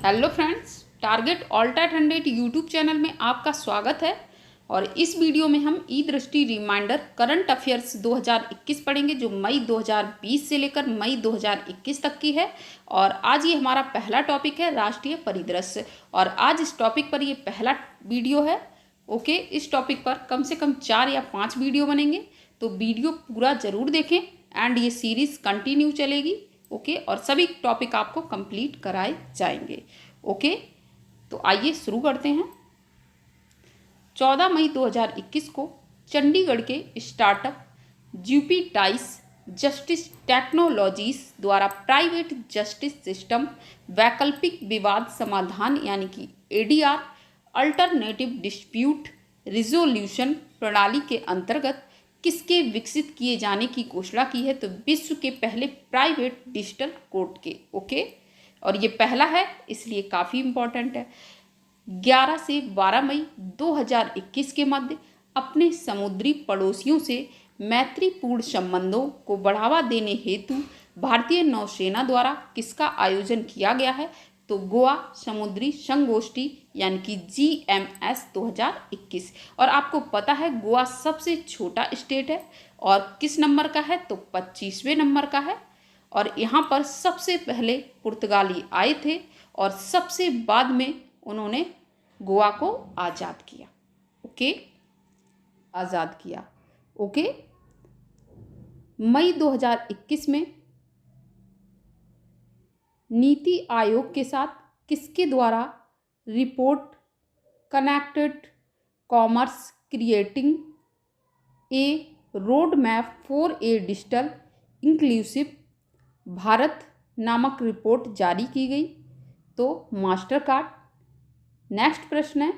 Hello friends, target alt 100 YouTube channel में आपका स्वागत है। और इस वीडियो में हम ई दृष्टि रिमाइंडर करंट अफेयर्स 2021 पढ़ेंगे, जो मई 2020 से लेकर मई 2021 तक की है। और आज ये हमारा पहला टॉपिक है, राष्ट्रीय परिदृश्य। और आज इस टॉपिक पर ये पहला वीडियो है। ओके, इस टॉपिक पर कम से कम 4 या 5 वीडियो बनेंगे, तो वीडियो पूरा ज़रूर देखें एंड ये सीरीज़ कंटिन्यू चलेगी। ओके, और सभी टॉपिक आपको कंप्लीट कराए जाएंगे। ओके, तो आइए शुरू करते हैं। 14 मई 2021 को चंडीगढ़ के स्टार्टअप ज्यूपीटाइस जस्टिस टेक्नोलॉजीज द्वारा प्राइवेट जस्टिस सिस्टम वैकल्पिक विवाद समाधान यानी कि एडीआर अल्टरनेटिव डिस्प्यूट रिजोल्यूशन प्रणाली के अंतर्गत किसके विकसित किए जाने की घोषणा की है? तो विश्व के पहले प्राइवेट डिजिटल कोर्ट के। ओके, और ये पहला है इसलिए काफ़ी इम्पोर्टेंट है। 11 से 12 मई 2021 के मध्य अपने समुद्री पड़ोसियों से मैत्रीपूर्ण संबंधों को बढ़ावा देने हेतु भारतीय नौसेना द्वारा किसका आयोजन किया गया है? तो गोवा समुद्री संगोष्ठी यानी कि GMS 2021। और आपको पता है गोवा सबसे छोटा स्टेट है और किस नंबर का है? तो 25वें नंबर का है। और यहाँ पर सबसे पहले पुर्तगाली आए थे और सबसे बाद में उन्होंने गोवा को आज़ाद किया। ओके, आज़ाद किया। ओके, मई 2021 में नीति आयोग के साथ किसके द्वारा report connected commerce creating a road map for a digital inclusive Bharat नामक रिपोर्ट जारी की गई? तो मास्टर कार्ड। नेक्स्ट प्रश्न है,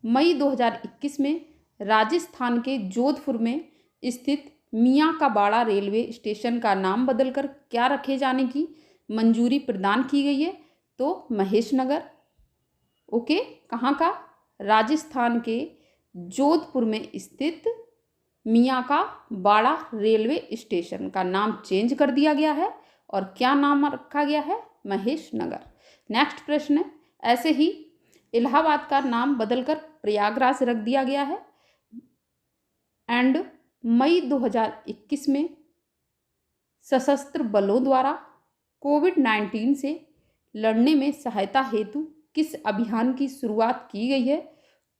मई 2021 में राजस्थान के जोधपुर में स्थित मियाँ का बाड़ा रेलवे स्टेशन का नाम बदलकर क्या रखे जाने की मंजूरी प्रदान की गई है? तो महेश नगर। ओके, कहाँ का? राजस्थान के जोधपुर में स्थित मियाँ का बाड़ा रेलवे स्टेशन का नाम चेंज कर दिया गया है और क्या नाम रखा गया है? महेश नगर। नेक्स्ट प्रश्न है, ऐसे ही इलाहाबाद का नाम बदलकर प्रयागराज रख दिया गया है। एंड मई 2021 में सशस्त्र बलों द्वारा कोविड-19 से लड़ने में सहायता हेतु किस अभियान की शुरुआत की गई है?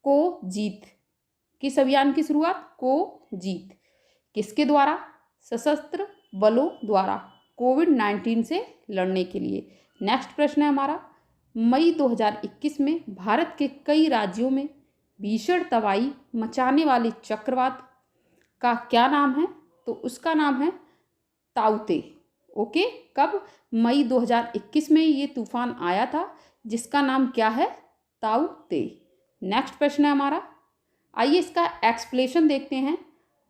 को जीत। किस अभियान की शुरुआत? को जीत। किसके द्वारा? सशस्त्र बलों द्वारा कोविड-19 से लड़ने के लिए। नेक्स्ट प्रश्न है हमारा, मई 2021 में भारत के कई राज्यों में भीषण तबाही मचाने वाले चक्रवात का क्या नाम है? तो उसका नाम है ताउते। ओके, कब? मई 2021 में ये तूफान आया था जिसका नाम क्या है? ताउते। नेक्स्ट प्रश्न है हमारा, आइए इसका एक्सप्लेनेशन देखते हैं।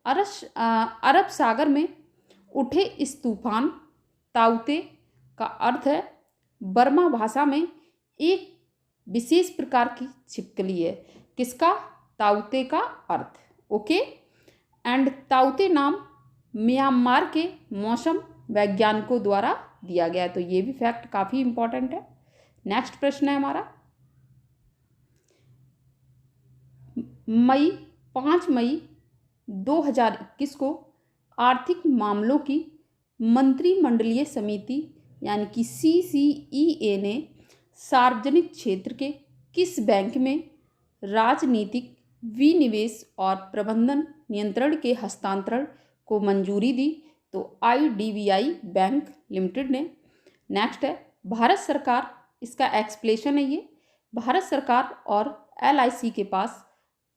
अरब सागर में उठे इस तूफान ताउते का अर्थ है बर्मा भाषा में एक विशेष प्रकार की छिपकली है। किसका? ताउते का अर्थ। ओके, एंड ताउते नाम म्यांमार के मौसम वैज्ञानिकों द्वारा दिया गया है, तो ये भी फैक्ट काफ़ी इंपॉर्टेंट है। नेक्स्ट प्रश्न है हमारा, 5 मई 2021 को आर्थिक मामलों की मंत्रिमंडलीय समिति यानी कि CCEA ने सार्वजनिक क्षेत्र के किस बैंक में राजनीतिक विनिवेश और प्रबंधन नियंत्रण के हस्तांतरण को मंजूरी दी? तो IDBI बैंक लिमिटेड ने। नेक्स्ट है, भारत सरकार, इसका एक्सप्लेनेशन है ये, भारत सरकार और LIC के पास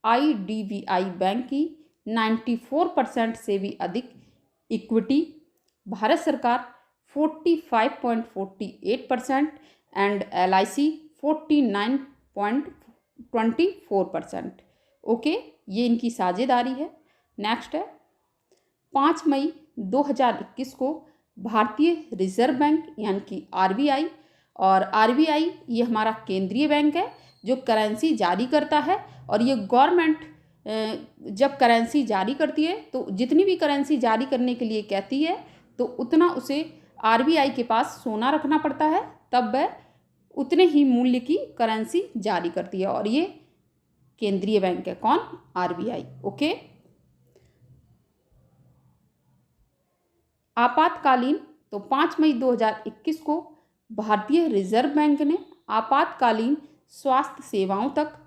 IDBI बैंक की 94% से भी अधिक इक्विटी, भारत सरकार 45.48% एंड LIC 49.24%। ओके, ये इनकी साझेदारी है। नेक्स्ट है, 5 मई 2021 को भारतीय रिजर्व बैंक यानी कि RBI, और RBI ये हमारा केंद्रीय बैंक है जो करेंसी जारी करता है। और ये गवर्नमेंट जब करेंसी जारी करती है तो जितनी भी करेंसी जारी करने के लिए कहती है तो उतना उसे RBI के पास सोना रखना पड़ता है, तब वह उतने ही मूल्य की करेंसी जारी करती है, और ये केंद्रीय बैंक है। कौन? आरबीआई। ओके। आपातकालीन, तो 5 मई 2021 को भारतीय रिजर्व बैंक ने आपातकालीन स्वास्थ्य सेवाओं तक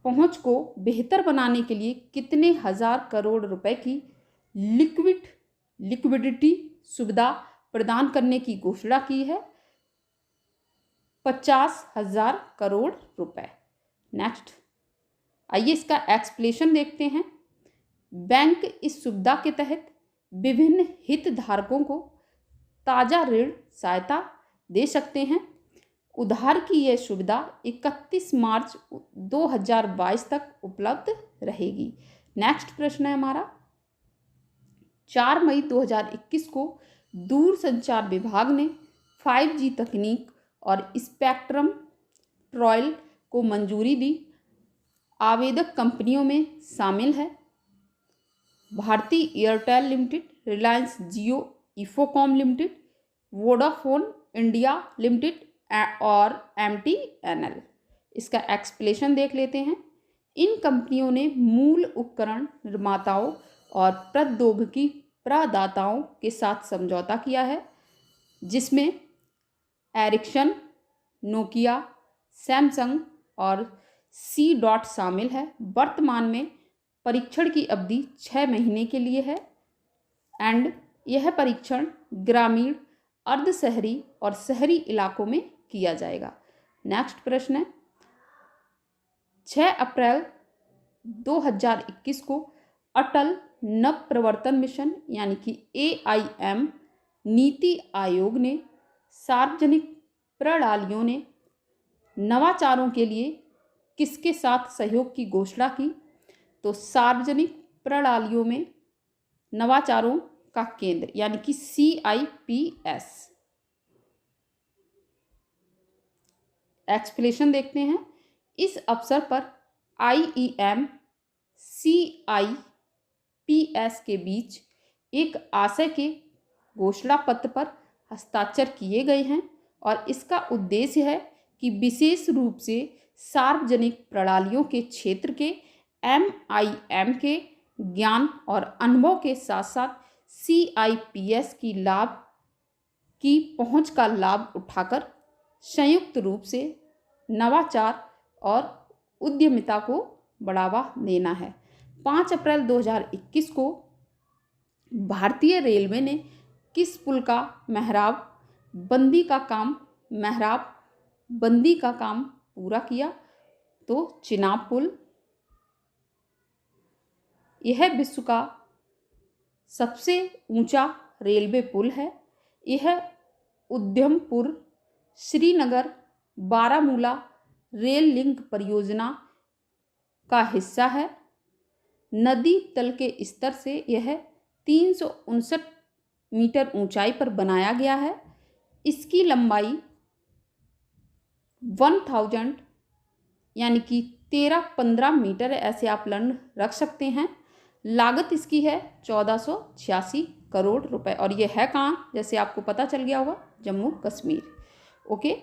पहुंच को बेहतर बनाने के लिए कितने हजार करोड़ रुपए की लिक्विडिटी सुविधा प्रदान करने की घोषणा की है? 50,000 करोड़ रुपए। नेक्स्ट, आइए इसका एक्सप्लेनेशन देखते हैं। बैंक इस सुविधा के तहत विभिन्न हितधारकों को ताज़ा ऋण सहायता दे सकते हैं। उधार की यह सुविधा 31 मार्च 2022 तक उपलब्ध रहेगी। नेक्स्ट प्रश्न है हमारा, 4 मई 2021 को दूरसंचार विभाग ने 5G तकनीक और स्पेक्ट्रम ट्रायल को मंजूरी दी। आवेदक कंपनियों में शामिल है Bharti Airtel limited, Reliance Jio Infocomm limited, Vodafone India limited और MTNL। इसका एक्सप्लेनेशन देख लेते हैं। इन कंपनियों ने मूल उपकरण निर्माताओं और प्रौद्योगिकी प्रदाताओं के साथ समझौता किया है, जिसमें एरिक्सन, नोकिया, सैमसंग और C शामिल है। वर्तमान में परीक्षण की अवधि 6 महीने के लिए है एंड यह परीक्षण ग्रामीण, अर्धशहरी और शहरी इलाकों में किया जाएगा। नेक्स्ट प्रश्न है, 6 अप्रैल 2021 को अटल नव प्रवर्तन मिशन यानी कि AIM नीति आयोग ने सार्वजनिक प्रणालियों ने नवाचारों के लिए किसके साथ सहयोग की घोषणा की? तो सार्वजनिक प्रणालियों में नवाचारों का केंद्र यानी कि CIPS। एक्सप्लेनेशन देखते हैं। इस अवसर पर IEM CIPS के बीच एक आशय के घोषणा पत्र पर हस्ताक्षर किए गए हैं और इसका उद्देश्य है कि विशेष रूप से सार्वजनिक प्रणालियों के क्षेत्र के MIM के ज्ञान और अनुभव के साथ साथ CIPS की पहुंच का लाभ उठाकर संयुक्त रूप से नवाचार और उद्यमिता को बढ़ावा देना है। 5 अप्रैल 2021 को भारतीय रेलवे ने किस पुल का मेहराब बंदी का काम पूरा किया? तो चिनाब पुल। यह विश्व का सबसे ऊंचा रेलवे पुल है। यह उधमपुर श्रीनगर बारामूला रेल लिंक परियोजना का हिस्सा है। नदी तल के स्तर से यह 359 मीटर ऊंचाई पर बनाया गया है। इसकी लंबाई 1000 यानी कि 13-15 मीटर है, ऐसे आप लर्न रख सकते हैं। लागत इसकी है 1486 करोड़ रुपए और ये है कहाँ, जैसे आपको पता चल गया होगा, जम्मू कश्मीर। ओके।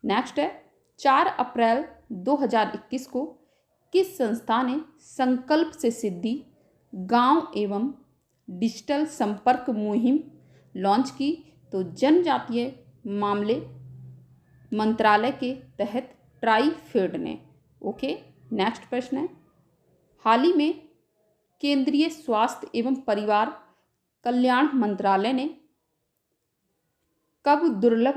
नेक्स्ट है, 4 अप्रैल 2021 को किस संस्था ने संकल्प से सिद्धि गांव एवं डिजिटल संपर्क मुहिम लॉन्च की? तो जनजातीय मामले मंत्रालय के तहत ट्राइफेड ने। ओके। नेक्स्ट प्रश्न है, हाल ही में केंद्रीय स्वास्थ्य एवं परिवार कल्याण मंत्रालय ने कब दुर्लभ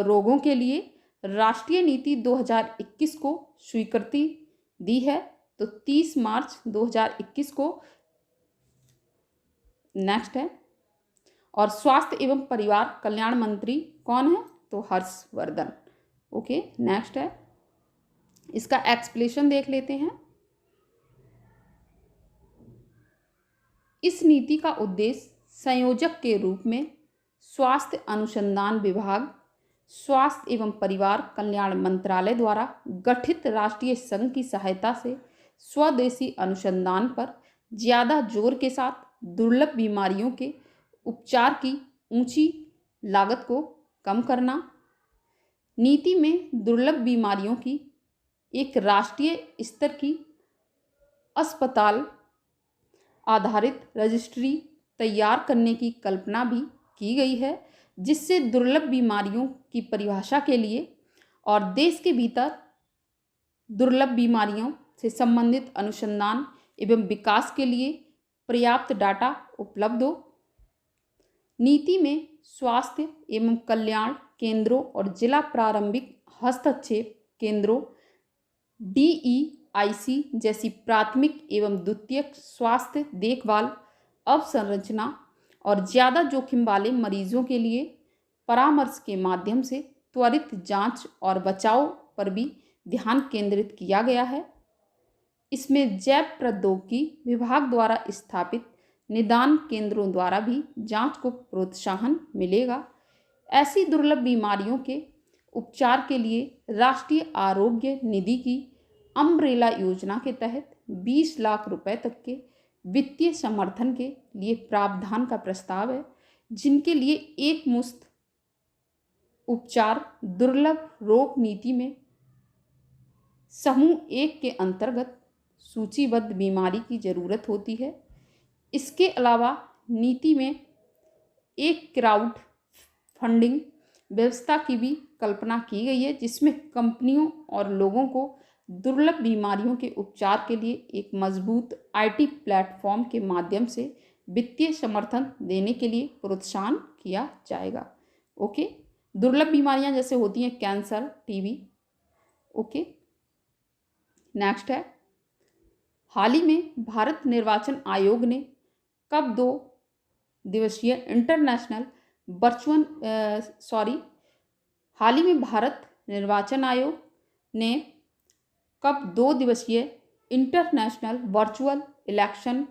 रोगों के लिए राष्ट्रीय नीति 2021 को स्वीकृति दी है? तो 30 मार्च 2021 को। नेक्स्ट है, और स्वास्थ्य एवं परिवार कल्याण मंत्री कौन है? तो हर्षवर्धन। ओके। नेक्स्ट है, इसका एक्सप्लेनेशन देख लेते हैं। इस नीति का उद्देश्य संयोजक के रूप में स्वास्थ्य अनुसंधान विभाग, स्वास्थ्य एवं परिवार कल्याण मंत्रालय द्वारा गठित राष्ट्रीय संघ की सहायता से स्वदेशी अनुसंधान पर ज़्यादा जोर के साथ दुर्लभ बीमारियों के उपचार की ऊंची लागत को कम करना, नीति में दुर्लभ बीमारियों की एक राष्ट्रीय स्तर की अस्पताल आधारित रजिस्ट्री तैयार करने की कल्पना भी की गई है, जिससे दुर्लभ बीमारियों की परिभाषा के लिए और देश के भीतर दुर्लभ बीमारियों से संबंधित अनुसंधान एवं विकास के लिए पर्याप्त डाटा उपलब्ध हो। नीति में स्वास्थ्य एवं कल्याण केंद्रों और जिला प्रारंभिक हस्तक्षेप केंद्रों DEIC जैसी प्राथमिक एवं द्वितीयक स्वास्थ्य देखभाल अवसंरचना और ज़्यादा जोखिम वाले मरीजों के लिए परामर्श के माध्यम से त्वरित जांच और बचाव पर भी ध्यान केंद्रित किया गया है। इसमें जैव प्रौद्योगिकी विभाग द्वारा स्थापित निदान केंद्रों द्वारा भी जांच को प्रोत्साहन मिलेगा। ऐसी दुर्लभ बीमारियों के उपचार के लिए राष्ट्रीय आरोग्य निधि की अम्ब्रेला योजना के तहत 20 लाख रुपए तक के वित्तीय समर्थन के लिए प्रावधान का प्रस्ताव है, जिनके लिए एक मुश्त उपचार दुर्लभ रोग नीति में समूह 1 के अंतर्गत सूचीबद्ध बीमारी की जरूरत होती है। इसके अलावा नीति में एक क्राउड फंडिंग व्यवस्था की भी कल्पना की गई है, जिसमें कंपनियों और लोगों को दुर्लभ बीमारियों के उपचार के लिए एक मजबूत IT प्लेटफॉर्म के माध्यम से वित्तीय समर्थन देने के लिए प्रोत्साहन किया जाएगा। ओके, दुर्लभ बीमारियां जैसे होती हैं कैंसर, TB। ओके, नेक्स्ट है, हाल ही में भारत निर्वाचन आयोग ने कब 2 दिवसीय इंटरनेशनल हाल ही में भारत निर्वाचन आयोग ने कब 2 दिवसीय international virtual election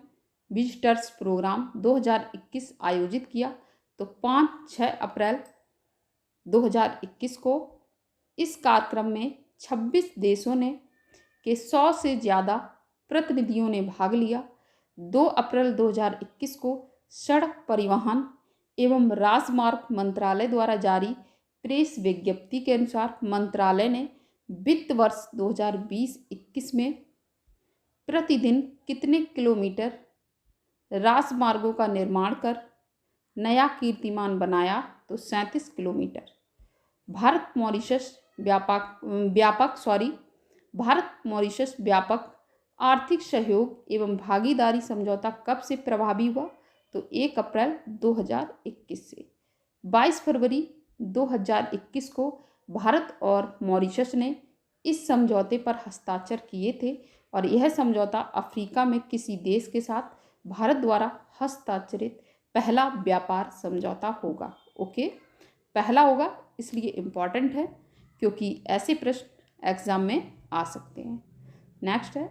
visitors programme 2021 आयोजित किया। तो 5-6 अप्रैल 2021 को इस कार्यक्रम में 26 देशों ने के 100 से ज़्यादा प्रतिनिधियों ने भाग लिया। 2 अप्रैल 2021 को सड़क परिवहन एवं राजमार्ग मंत्रालय द्वारा जारी प्रेस विज्ञप्ति के अनुसार मंत्रालय ने वित्त वर्ष 2020-21 में प्रतिदिन कितने किलोमीटर राजमार्गों का निर्माण कर नया कीर्तिमान बनाया? तो 37 किलोमीटर। भारत मॉरिशस व्यापक आर्थिक सहयोग एवं भागीदारी समझौता कब से प्रभावी हुआ? तो 1 अप्रैल 2021 से। 22 फरवरी 2021 को भारत और मॉरिशस ने इस समझौते पर हस्ताक्षर किए थे और यह समझौता अफ्रीका में किसी देश के साथ भारत द्वारा हस्ताक्षरित पहला व्यापार समझौता होगा। ओके, पहला होगा, इसलिए इम्पॉर्टेंट है क्योंकि ऐसे प्रश्न एग्जाम में आ सकते हैं। नेक्स्ट है,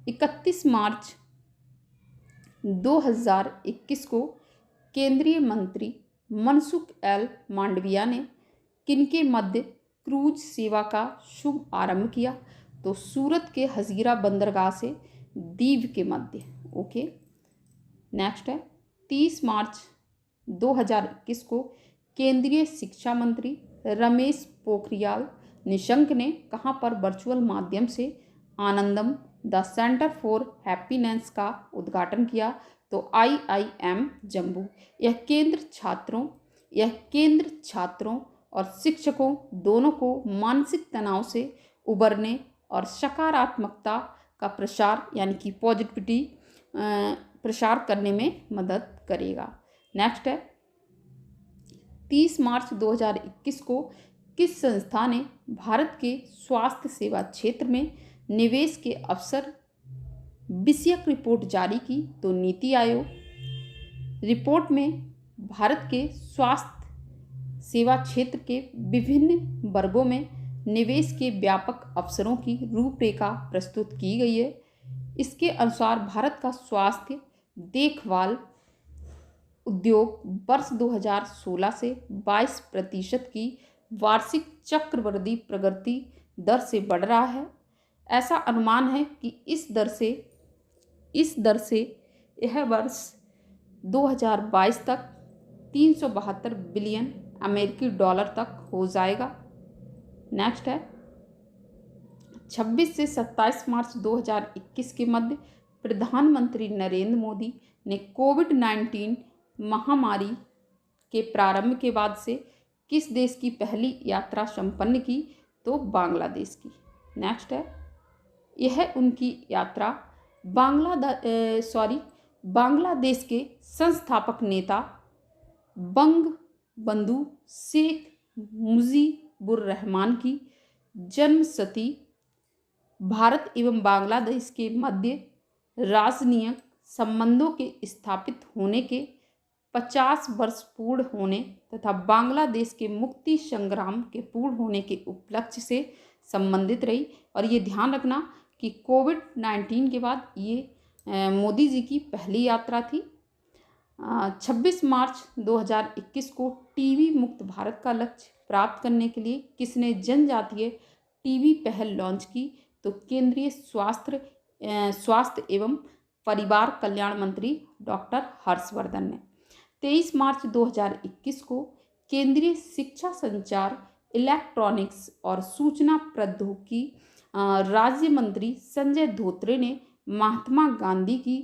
31 मार्च 2021 को केंद्रीय मंत्री मनसुख एल मांडविया ने किनके मध्य क्रूज सेवा का शुभ आरंभ किया? तो सूरत के हजीरा बंदरगाह से दीव के मध्य। ओके, नेक्स्ट है, 30 मार्च 2021 को केंद्रीय शिक्षा मंत्री रमेश पोखरियाल निशंक ने कहाँ पर वर्चुअल माध्यम से आनंदम द सेंटर फॉर हैप्पीनेस का उद्घाटन किया? तो IIM जम्मू। यह केंद्र छात्रों और शिक्षकों दोनों को मानसिक तनाव से उबरने और सकारात्मकता का प्रसार यानी कि पॉजिटिविटी प्रसार करने में मदद करेगा। नेक्स्ट है, 30 मार्च 2021 को किस संस्था ने भारत के स्वास्थ्य सेवा क्षेत्र में निवेश के अवसर विषयक रिपोर्ट जारी की? तो नीति आयोग। रिपोर्ट में भारत के स्वास्थ्य सेवा क्षेत्र के विभिन्न वर्गों में निवेश के व्यापक अवसरों की रूपरेखा प्रस्तुत की गई है। इसके अनुसार भारत का स्वास्थ्य देखभाल उद्योग वर्ष 2016 से 22% की वार्षिक चक्रवृद्धि प्रगति दर से बढ़ रहा है। ऐसा अनुमान है कि इस दर से यह वर्ष 2022 तक $372 बिलियन तक हो जाएगा। नेक्स्ट है 26 से 27 मार्च 2021 के मध्य प्रधानमंत्री नरेंद्र मोदी ने कोविड-19 महामारी के प्रारंभ के बाद से किस देश की पहली यात्रा संपन्न की? तो बांग्लादेश की। नेक्स्ट है यह उनकी यात्रा बांग्लादेश के संस्थापक नेता बंगबंधु शेख मुजीबुर रहमान की जन्मशती भारत एवं बांग्लादेश के मध्य राजनीतिक संबंधों के स्थापित होने के 50 वर्ष पूर्ण होने तथा बांग्लादेश के मुक्ति संग्राम के पूर्ण होने के उपलक्ष्य से संबंधित रही। और ये ध्यान रखना कि कोविड-19 के बाद ये मोदी जी की पहली यात्रा थी। 26 मार्च 2021 को टीबी मुक्त भारत का लक्ष्य प्राप्त करने के लिए किसने जनजातीय टीबी पहल लॉन्च की? तो केंद्रीय स्वास्थ्य एवं परिवार कल्याण मंत्री डॉक्टर हर्षवर्धन ने। 23 मार्च 2021 को केंद्रीय शिक्षा संचार इलेक्ट्रॉनिक्स और सूचना प्रौद्योगिकी राज्य मंत्री संजय धोत्रे ने महात्मा गांधी की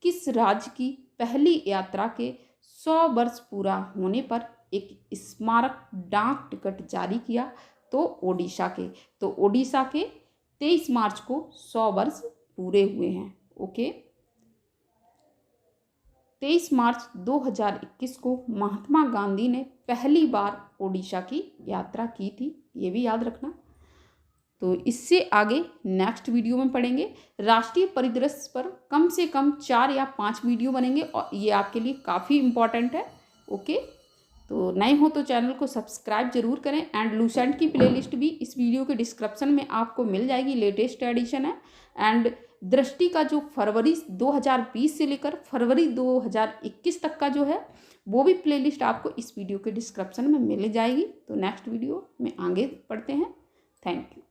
किस राज्य की पहली यात्रा के 100 वर्ष पूरा होने पर एक स्मारक डाक टिकट जारी किया? तो ओडिशा के। तो ओडिशा के 23 मार्च को 100 वर्ष पूरे हुए हैं। ओके, 23 मार्च 2021 को महात्मा गांधी ने पहली बार ओडिशा की यात्रा की थी, ये भी याद रखना। तो इससे आगे नेक्स्ट वीडियो में पढ़ेंगे। राष्ट्रीय परिदृश्य पर कम से कम 4 या 5 वीडियो बनेंगे और ये आपके लिए काफ़ी इम्पॉर्टेंट है। ओके, तो नए हो तो चैनल को सब्सक्राइब जरूर करें। एंड लूसेंट की प्लेलिस्ट भी इस वीडियो के डिस्क्रिप्शन में आपको मिल जाएगी, लेटेस्ट एडिशन है। एंड दृष्टि का जो फरवरी 2020 से लेकर फरवरी 2021 तक का जो है वो भी प्लेलिस्ट आपको इस वीडियो के डिस्क्रिप्शन में मिल जाएगी। तो नेक्स्ट वीडियो में आगे पढ़ते हैं। Thank you.